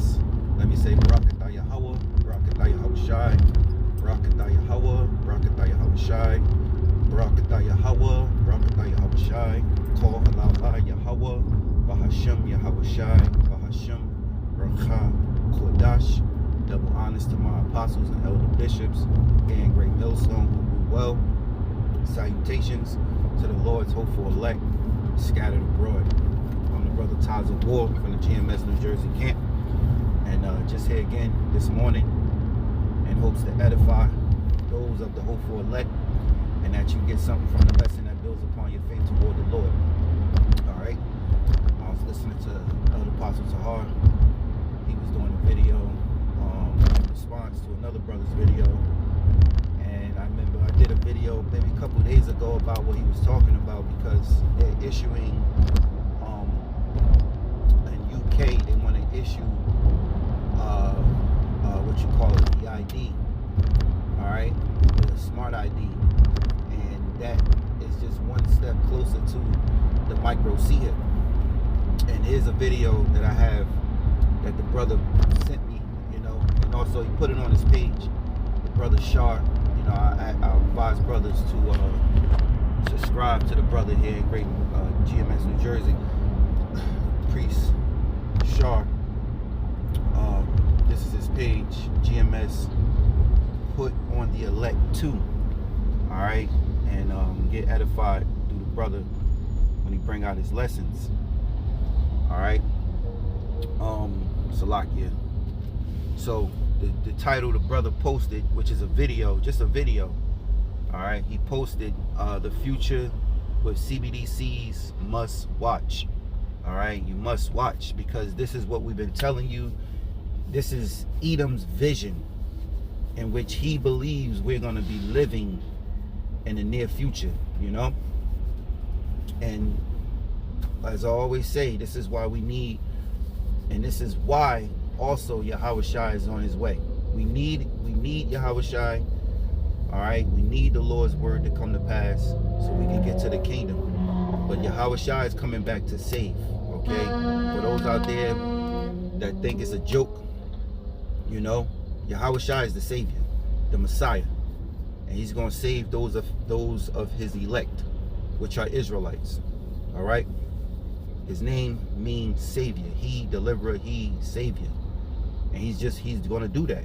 GMS. Let me say Barakatah Yahweh, Barakatah Yahweh Shai, Barakatah Yahweh, Barakatah Yahweh Shai, Barakatah Yahweh, Barakatah Yahweh Shai, Call Halal Yahweh, Bahashem Yahweh Shai, Bahashem Racha Kodash. Double honors to my apostles and elder bishops and great millstone who rule well. Salutations to the Lord's hopeful elect scattered abroad. I'm the brother Taza War from the GMS New Jersey camp, and just here again this morning in hopes to edify those of the hopeful elect, and that you get something from the lesson that builds upon your faith toward the Lord. All right, I was listening to Elder Apostle Tahar. He was doing a video in response to another brother's video, and I remember I did a video maybe a couple of days ago about what he was talking about, because they're issuing in UK, they want to issue what you call it, the ID, all right, the smart ID, and that is just one step closer to the micro CHIP. And here's a video that I have that the brother sent me, and also he put it on his page, the brother Shar. I advise brothers to subscribe to the brother here in great GMS New Jersey, Priest Shar. This is his page, GMS Put on the Elect 2. All right, and get edified through the brother when he bring out his lessons. All right, Salakia. So the title the brother posted, which is a video, just a video, all right, he posted the future with CBDCS must watch. All right, you must watch, because this is what we've been telling you. This is Edom's vision, in which he believes we're going to be living in the near future, and as I always say, this is why we need, and this is why also Yahweh Shai is on his way. We need Yahweh Shai. All right, we need the Lord's word to come to pass so we can get to the kingdom. But Yahweh Shai is coming back to save. Okay, for those out there that think it's a joke, Yahweh Shai is the Savior, the Messiah, and he's going to save those of his elect, which are Israelites. All right, his name means Savior. He deliverer, he Savior. And he's going to do that.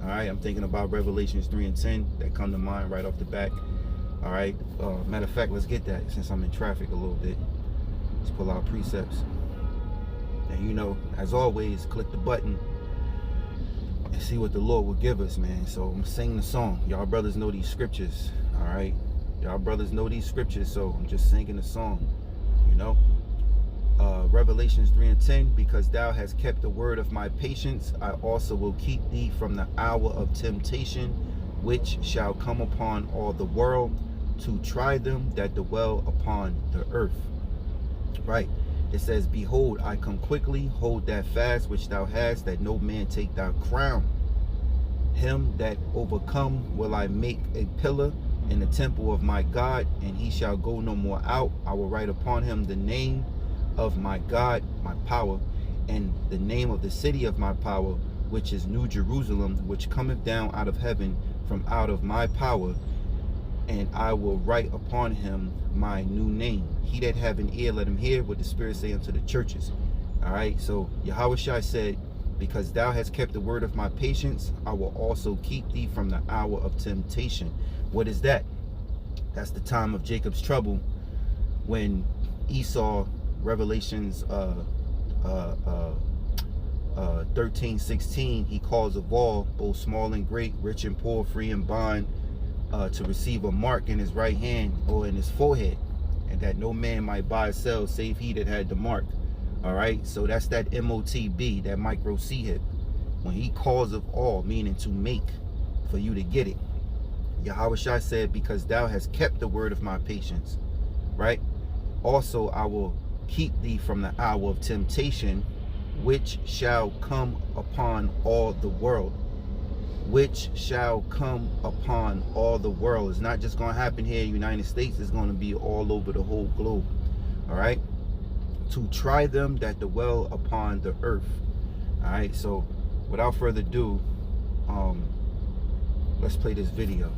All right, I'm thinking about Revelations 3 and 10 that come to mind right off the back. All right, matter of fact, let's get that since I'm in traffic a little bit. Let's pull out precepts. And as always, click the button and see what the Lord will give us, man. So I'm singing the song. Y'all brothers know these scriptures. All right, y'all brothers know these scriptures, so I'm just singing the song, Revelations 3 and 10, because thou hast kept the word of my patience, I also will keep thee from the hour of temptation, which shall come upon all the world, to try them that dwell upon the earth. Right, it says, behold, I come quickly, hold that fast which thou hast, that no man take thy crown. Him that overcome will I make a pillar in the temple of my God, and he shall go no more out. I will write upon him the name of my God, my power, and the name of the city of my power, which is New Jerusalem, which cometh down out of heaven from out of my power, and I will write upon him my new name. He that have an ear, let him hear what the Spirit say unto the churches. All right, so Yahweh Shai said, because thou hast kept the word of my patience, I will also keep thee from the hour of temptation. What is that? That's the time of Jacob's trouble, when Esau, Revelations 13:16, he calls of all, both small and great, rich and poor, free and bond, to receive a mark in his right hand or in his forehead, and that no man might buy or sell save he that had the mark. All right, so that's that MOTB, that micro CHIP, when he calls of all, meaning to make, for you to get it. Yahweh Shai said, because thou hast kept the word of my patience, right? Also I will keep thee from the hour of temptation, which shall come upon all the world. Which shall come upon all the world. It's not just going to happen here in the United States. It's going to be all over the whole globe. All right, to try them that dwell upon the earth. All right, so without further ado, let's play this video.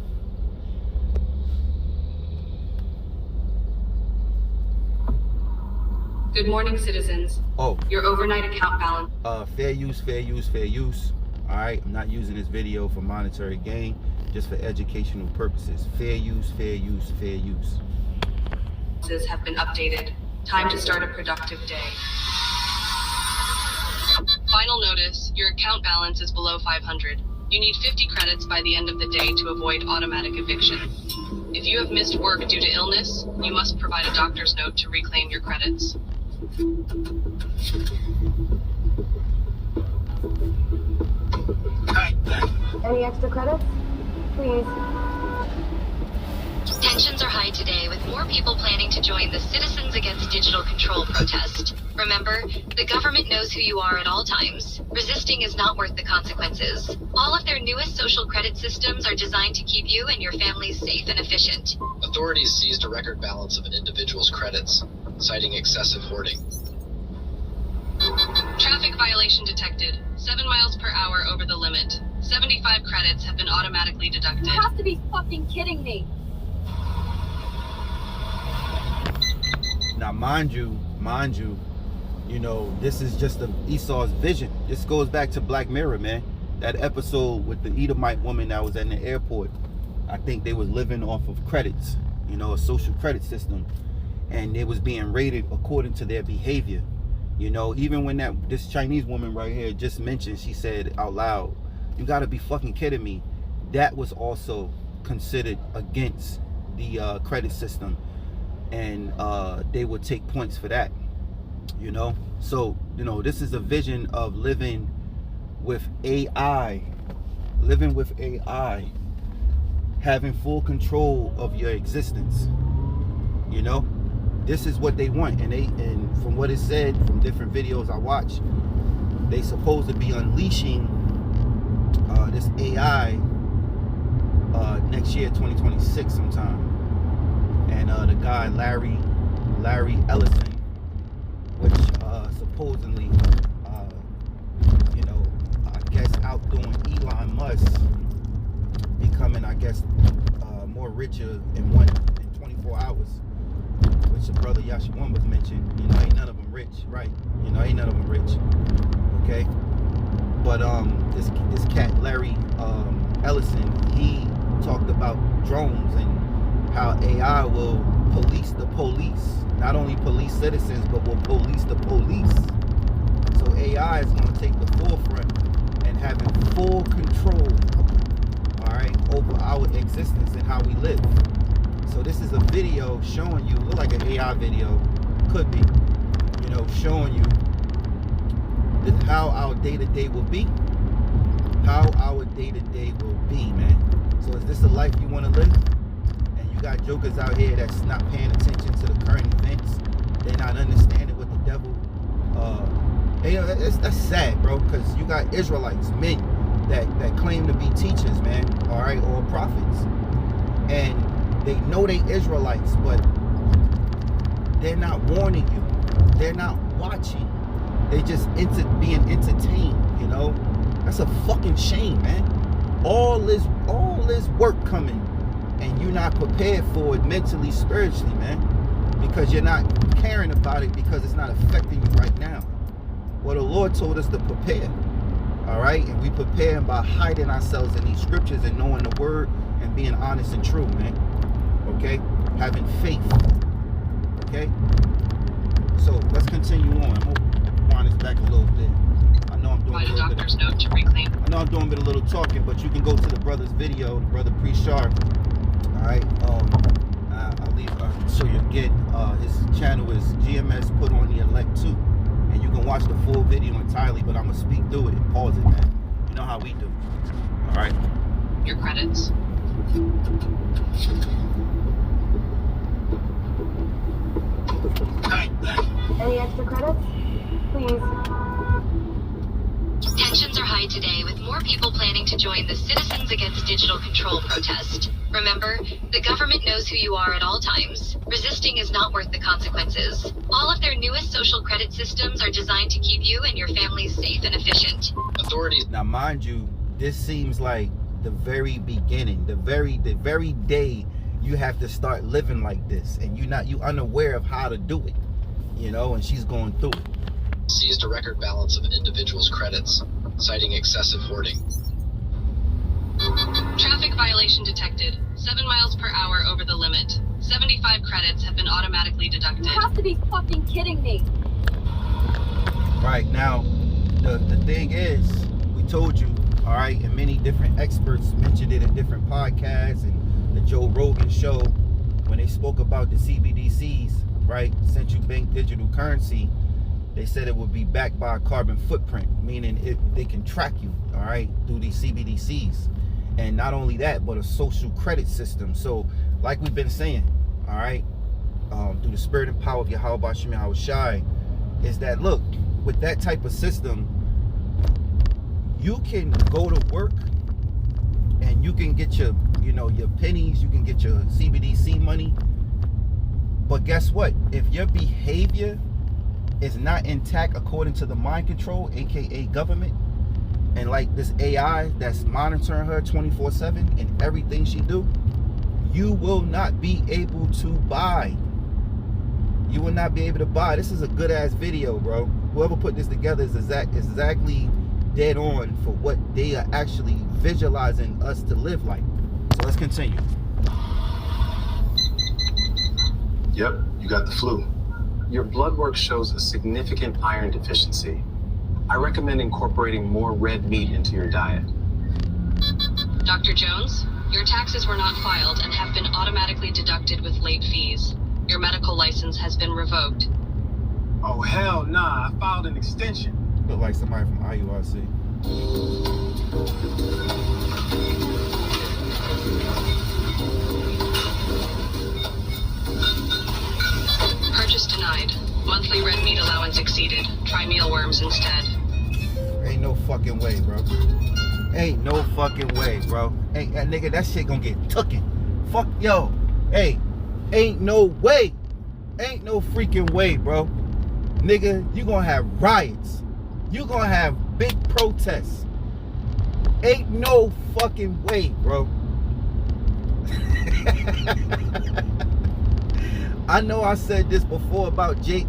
Good morning, citizens. Oh, your overnight account balance. Fair use, fair use, fair use. All right, I'm not using this video for monetary gain, just for educational purposes. Fair use, fair use, fair use. Have been updated. Time to start a productive day. Final notice, your account balance is below 500. You need 50 credits by the end of the day to avoid automatic eviction. If you have missed work due to illness, you must provide a doctor's note to reclaim your credits. Any extra credits? Please. Tensions are high today, with more people planning to join the Citizens Against Digital Control protest. Remember, the government knows who you are at all times. Resisting is not worth the consequences. All of their newest social credit systems are designed to keep you and your families safe and efficient. Authorities seized a record balance of an individual's credits, citing excessive hoarding. Traffic violation detected. 7 miles per hour over the limit. 75 credits have been automatically deducted. You have to be fucking kidding me. Now, mind you, you know, this is just Esau's vision. This goes back to Black Mirror, man. That episode with the Edomite woman that was at the airport. I think they was living off of credits, you know, a social credit system. And it was being rated according to their behavior. You know, even when this Chinese woman right here just mentioned, she said out loud, "You gotta be fucking kidding me." That was also considered against the credit system. And they would take points for that, you know. So, you know, this is a vision of living with AI, having full control of your existence. You know, this is what they want, and from what it said from different videos I watched, they supposed to be unleashing this AI next year, 2026 sometime. And the guy Larry Ellison, which supposedly, you know, I guess outdoing Elon Musk, becoming, I guess, more richer in 24 hours, which the brother Yashawan was mentioned. You know, ain't none of them rich, right? You know, ain't none of them rich. Okay, but this cat Larry Ellison, he talked about drones and how AI will police the police. Not only police citizens, but will police the police. So AI is going to take the forefront and having full control, all right, over our existence and how we live. So this is a video showing you, look like an AI video, could be, you know, showing you how our day-to-day will be. How our day-to-day will be, man. So is this a life you want to live? You got jokers out here that's not paying attention to the current events. They're not understanding what the devil. That's sad, bro. Because you got Israelites, men that claim to be teachers, man. All right, or prophets, and they know they Israelites, but they're not warning you. They're not watching. They just being entertained. You know, that's a fucking shame, man. All this work coming. And you're not prepared for it mentally, spiritually, man, because you're not caring about it, because it's not affecting you right now. Well, the Lord told us to prepare, all right? And we prepare by hiding ourselves in these scriptures and knowing the word and being honest and true, man, okay? Having faith, okay? So let's continue on. I'm going to wind this back a little bit. I know I'm doing a doctor's note to reclaim. I know I'm doing a little talking, but you can go to the brother's video, the brother Pre-Sharp. All right, I'll show you again. His channel is GMSPUTONTHEELECT 2, and you can watch the full video entirely, but I'm gonna speak through it and pause it, man. You know how we do. All right. Your credits. Any extra credits? Please. Tensions are high today, with more people planning to join the Citizens Against Digital Control protest. Remember, the government knows who you are at all times. Resisting is not worth the consequences. All of their newest social credit systems are designed to keep you and your families safe and efficient. Authorities Now, mind you, this seems like the very beginning, the very day you have to start living like this, and you unaware of how to do it, and she's going through it. seized a record balance of an individual's credits, citing excessive hoarding. Traffic violation detected. 7 miles per hour over the limit. 75 credits have been automatically deducted. You have to be fucking kidding me. Right, now, the thing is, we told you, all right, and many different experts mentioned it in different podcasts and the Joe Rogan show when they spoke about the CBDCs, right, central bank digital currency. They said it would be backed by a carbon footprint, meaning they can track you, all right, through these CBDCs. And not only that, but a social credit system. So, like we've been saying, all right, through the spirit and power of Yahweh Shem Yahweh Shai, is that, look, with that type of system, you can go to work and you can get your, your pennies, you can get your CBDC money. But guess what? If your behavior is not intact according to the mind control, aka government, and like this AI that's monitoring her 24/7 in everything she do, you will not be able to buy. You will not be able to buy. This is a good ass video, bro. Whoever put this together is exactly dead on for what they are actually visualizing us to live like. So let's continue. Yep, you got the flu. Your blood work shows a significant iron deficiency. I recommend incorporating more red meat into your diet. Dr. Jones, your taxes were not filed and have been automatically deducted with late fees. Your medical license has been revoked. Oh, hell nah, I filed an extension. Look like somebody from IURC. Purchase denied. Monthly red meat allowance exceeded. Try mealworms instead. Ain't no fucking way, bro. Ain't no fucking way, bro. Hey, nigga, that shit gonna get tooken. Fuck, yo. Hey, ain't no way. Ain't no freaking way, bro. Nigga, you gonna have riots. You gonna have big protests. Ain't no fucking way, bro. I know I said this before about Jake,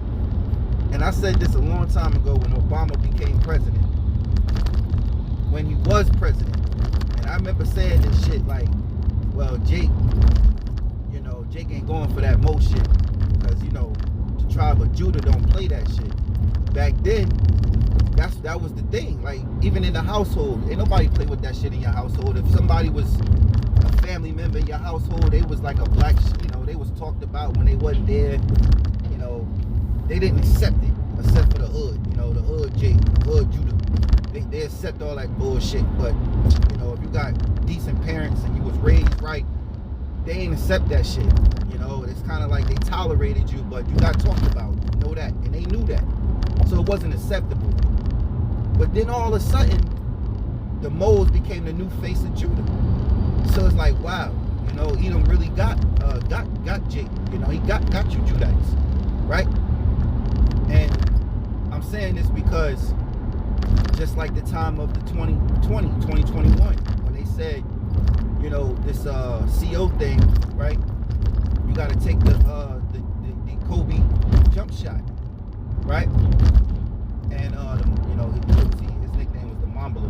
and I said this a long time ago when Obama became president. When he was president. And I remember saying this shit like, well, Jake, Jake ain't going for that Mo shit. Because, the tribe of Judah don't play that shit. Back then, that was the thing. Like, even in the household, ain't nobody play with that shit in your household. If somebody was a family member in your household, they was like a black, they was talked about when they wasn't there. They didn't accept it, except for the hood. The hood Jake, hood Judah. They accept all that bullshit. But, if you got decent parents and you was raised right, they ain't accept that shit. It's kind of like they tolerated you, but you got talked about. You know that, and they knew that. So it wasn't acceptable. But then all of a sudden, the Moles became the new face of Judah. So it's like, wow, Edom really got Jake. He got you Judites, right? And I'm saying this because just like the time of the 2021, when they said, this CO thing, right? You got to take the Kobe jump shot, right? And his nickname was the Mambala.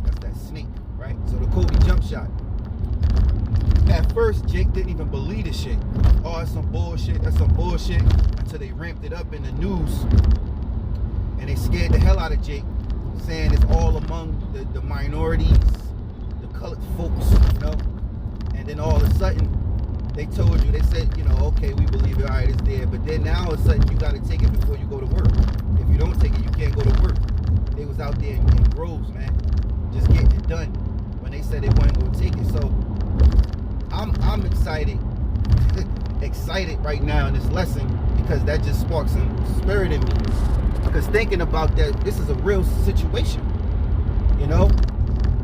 That's that snake, right? So the Kobe jump shot. At first, Jake didn't even believe the shit. Oh, that's some bullshit. That's some bullshit. Until they ramped it up in the news, and they scared the hell out of Jake, saying it's all among the minorities, the colored folks, And then all of a sudden, they told you, they said, okay, we believe it, all right, it's there. But then now all of a sudden, you got to take it before you go to work. If you don't take it, you can't go to work. They was out there in groves, man, just getting it done when they said they weren't going to take it. So I'm excited, excited right now in this lesson, because that just sparked some spirit in me. Because thinking about that, this is a real situation.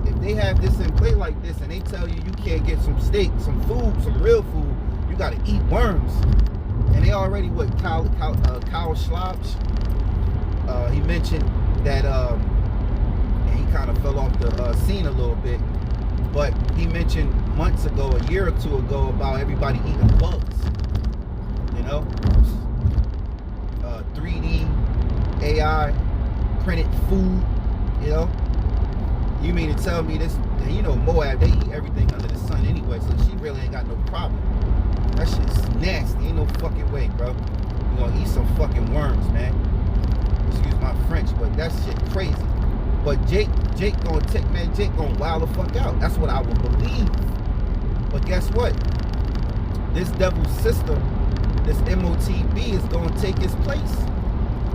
If they have this in play like this, and they tell you you can't get some steak, some food, some real food, you gotta eat worms. And they already, what, Kyle Schlabs, he mentioned that, and he kind of fell off the scene a little bit, but he mentioned months ago, a year or two ago, about everybody eating bugs, you know? 3D, AI, printed food, you know? You mean to tell me this, you know, Moab, they eat everything under the sun anyway, so she really ain't got no problem. That shit's nasty. Ain't no fucking way, bro. You gonna eat some fucking worms, man. Excuse my French, but that shit crazy. But Jake gonna take, man, Jake gonna wild the fuck out. That's what I would believe. But guess what? This devil's system, this MOTB is gonna take its place.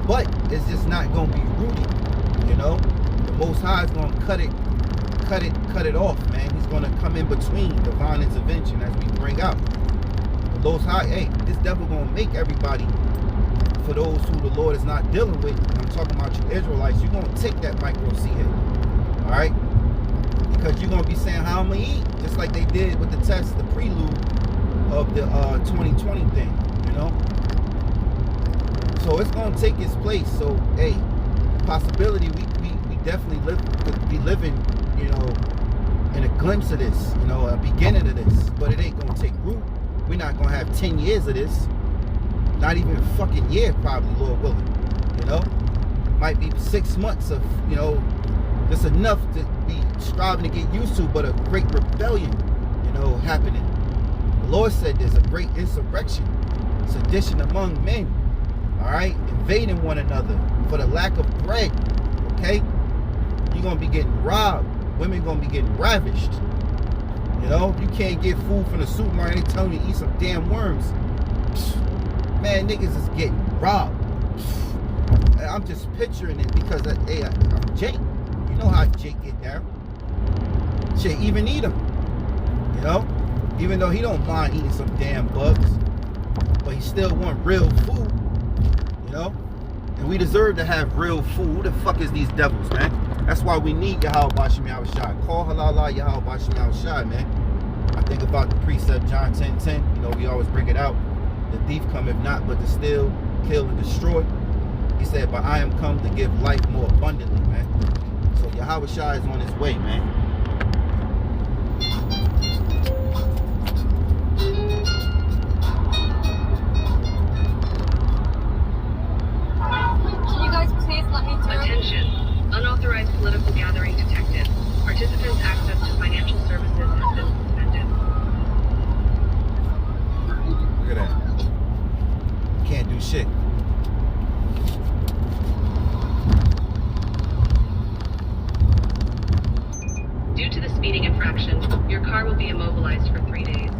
But it's just not gonna be rooted, you know? The Most High is gonna cut it off, man. He's gonna come in between divine intervention as we bring out. Those high, hey, this devil gonna make everybody, for those who the Lord is not dealing with, I'm talking about you Israelites, you're gonna take that micro C hit, all right? Because you're gonna be saying how I'm gonna eat, just like they did with the test, the prelude of the 2020 thing, you know? So it's gonna take its place. So, hey, possibility, we definitely could be living, you know, in a glimpse of this, you know, a beginning of this, but it ain't gonna take root. We're not gonna have 10 years of this. Not even a fucking year, probably, Lord willing. You know? Might be 6 months of, you know, just enough to be striving to get used to, but a great rebellion, you know, happening. The Lord said there's a great insurrection, sedition among men, all right? Invading one another for the lack of bread, okay? You're gonna be getting robbed. Women gonna be getting ravished. You know, you can't get food from the supermarket. They telling you to eat some damn worms. Man, niggas is getting robbed. I'm just picturing it because, hey, I'm Jake. You know how Jake get down. Shit, even eat him. You know, even though he don't mind eating some damn bugs, but he still want real food. You know, and we deserve to have real food. Who the fuck is these devils, man? That's why we need Yahweh Bashim Yahushai. Call halala Yahweh Bashim Yahushai, man. I think about the precept John 10:10. You know, we always bring it out. The thief cometh not but to steal, kill, and destroy. He said, but I am come to give life more abundantly, man. So Yahweh Shai is on his way, man. Can you guys please let me through? Attention. Unauthorized political gathering detected. Participants' access to financial services has been suspended. Look at that. Can't do shit. Due to the speeding infraction, your car will be immobilized for 3 days.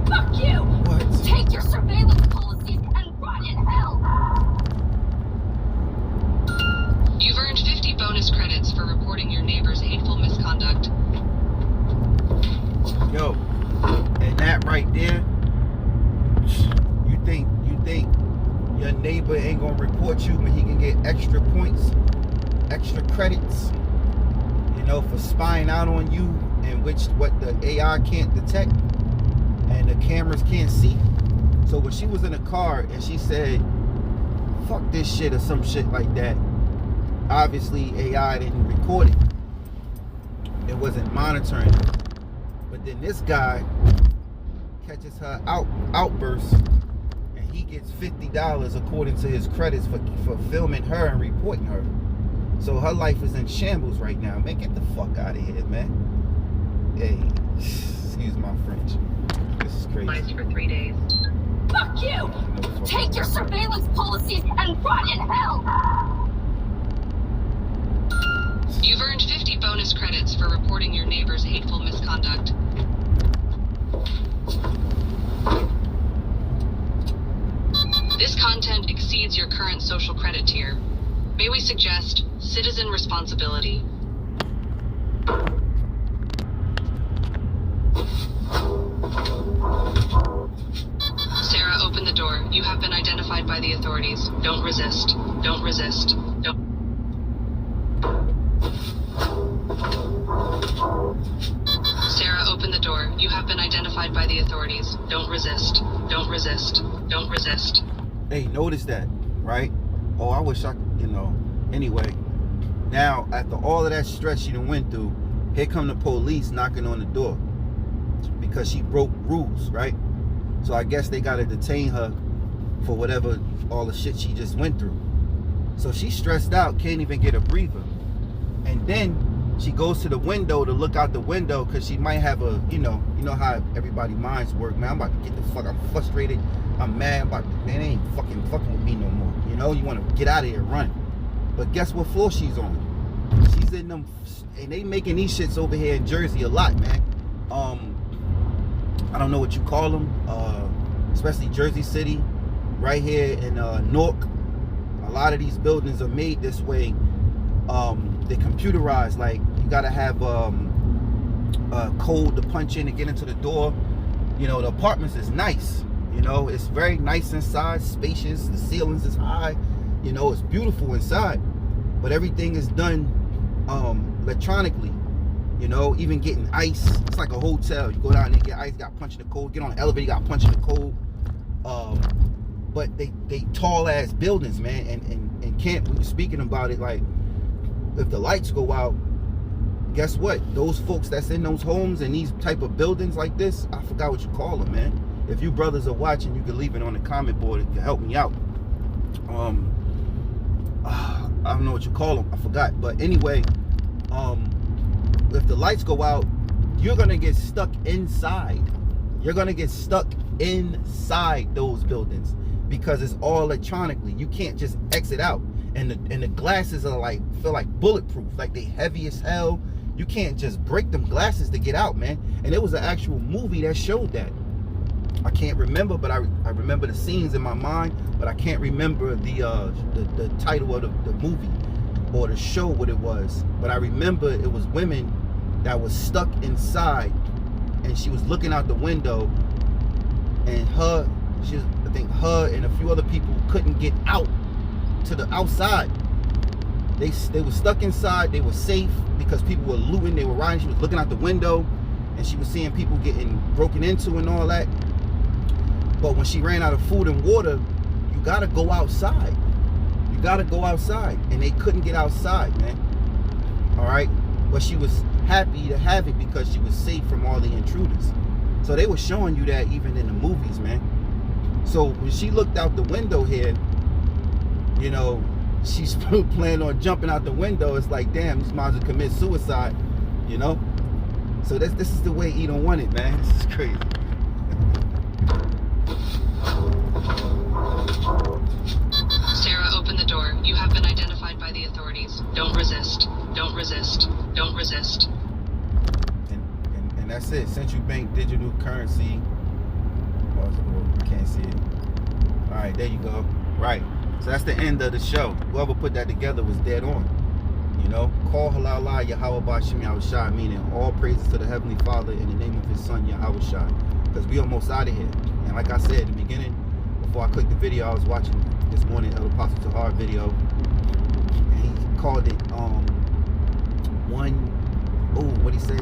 Fuck you! What? Take your surveillance policies and rot in hell! You've earned 50 bonus credits for reporting your neighbor's hateful misconduct. Yo, and that right there, you think your neighbor ain't gonna report you when he can get extra points, extra credits, you know, for spying out on you, in which what the AI can't detect and the cameras can't see. So when she was in a car and she said, fuck this shit or some shit like that, obviously AI didn't record it. It wasn't monitoring it. But then this guy catches her outburst, and he gets $50 according to his credits for filming her and reporting her. So her life is in shambles right now. Man, get the fuck out of here, man. Hey, excuse my French. This is crazy. For 3 days. Fuck you! Take your surveillance policies and rot in hell! You've earned 50 bonus credits for reporting your neighbor's hateful misconduct. This content exceeds your current social credit tier. May we suggest citizen responsibility? Sarah, open the door. You have been identified by the authorities. Don't resist. Don't resist. Don't. authorities. Don't resist. Don't resist. Don't resist. Hey, notice that, right? Oh, I wish I could, you know. Anyway, now after all of that stress she done went through, here come the police knocking on the door because she broke rules, right? So I guess they gotta detain her for whatever, all the shit she just went through. So she's stressed out, can't even get a breather. And then she goes to the window to look out the window because she might have a, you know how everybody's minds work, man. I'm about to get the fuck, I'm frustrated, I'm mad, man, they ain't fucking with me no more. You know, you want to get out of here, run. But guess what floor she's on? She's in them, and they making these shits over here in Jersey a lot, man. I don't know what you call them, especially Jersey City, right here in Newark. A lot of these buildings are made this way. They're computerized. Like you gotta have a code to punch in to get into the door. You know, the apartments is nice. You know, it's very nice inside, spacious. The ceilings is high. You know, it's beautiful inside. But everything is done electronically. You know, even getting ice, it's like a hotel. You go down there, get ice, you got to punch in the code. Get on the elevator, you got to punch in the code. But they tall ass buildings, man. And can't, we were speaking about it, like if the lights go out, guess what? Those folks that's in those homes and these type of buildings like this, I forgot what you call them, man. If you brothers are watching, you can leave it on the comment board. It can help me out. I don't know what you call them. I forgot. But anyway, if the lights go out, you're gonna get stuck inside. You're gonna get stuck inside those buildings because it's all electronically. You can't just exit out. And the glasses are like, feel like bulletproof, like they heavy as hell. You can't just break them glasses to get out, man. And it was an actual movie that showed that. I can't remember, but I remember the scenes in my mind, but I can't remember the title of the movie or the show, what it was. But I remember it was women that was stuck inside, and she was looking out the window, and I think her and a few other people couldn't get out to the outside. They were stuck inside. They were safe because people were looting, they were riding. She was looking out the window, and she was seeing people getting broken into and all that. But when she ran out of food and water, you gotta go outside. You gotta go outside. And they couldn't get outside, man. All right? But she was happy to have it because she was safe from all the intruders. So they were showing you that even in the movies, man. So when she looked out the window here, you know, she's planning on jumping out the window. It's like, damn, this might as well commit suicide, you know? So this is the way he don't want it, man. This is crazy. Sarah, open the door. You have been identified by the authorities. Don't resist. Don't resist. Don't resist. And that's it. Central bank digital currency. Oh, I can't see it. All right, there you go. Right. So that's the end of the show. Whoever put that together was dead on. You know, call halala Yahweh Bashim Yahushai, meaning all praises to the Heavenly Father in the name of His Son Yahushai. Because we almost out of here. And like I said at the beginning, before I clicked the video, I was watching this morning El Apostle Tahar video, and he called it what'd he say?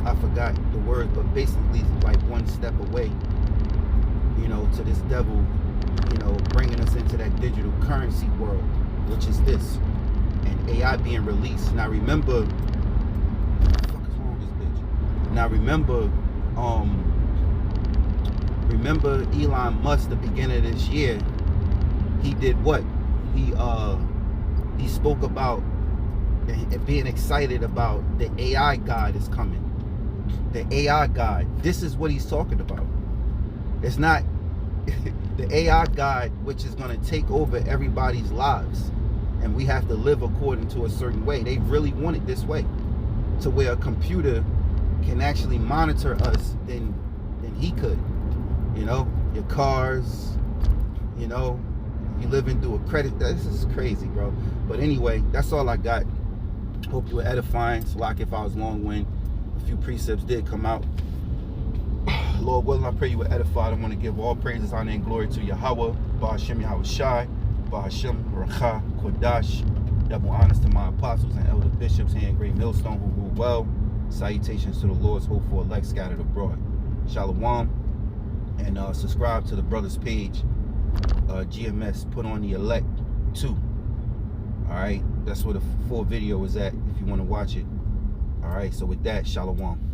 I forgot the word, but basically it's like one step away, you know, to this devil, you know, bringing us into that digital currency world, which is this, and AI being released. Now remember, what the fuck is wrong with this bitch? Now remember Elon Musk, the beginning of this year, he did what? He spoke about being excited about the AI God is coming. The AI God. This is what he's talking about. It's not the AI God, which is going to take over everybody's lives, and we have to live according to a certain way. They really want it this way, to where a computer can actually monitor us than he could. You know, your cars, you know, you living through a credit. This is crazy, bro. But anyway, that's all I got. Hope you were edifying. So like if I was long-winded, a few precepts did come out. Lord willing, I pray you were edified. I want to give all praises, honor, and glory to Yahweh, Ba'ashem Yahushai, Ba'ashem Racha Kodash. Double honors to my apostles and elder bishops here in Great Millstone who rule well. Salutations to the Lord's hopeful elect scattered abroad. Shalom. And subscribe to the brother's page, GMS Put on the Elect 2. Alright, that's where the full video is at if you want to watch it. Alright, so with that, Shalom.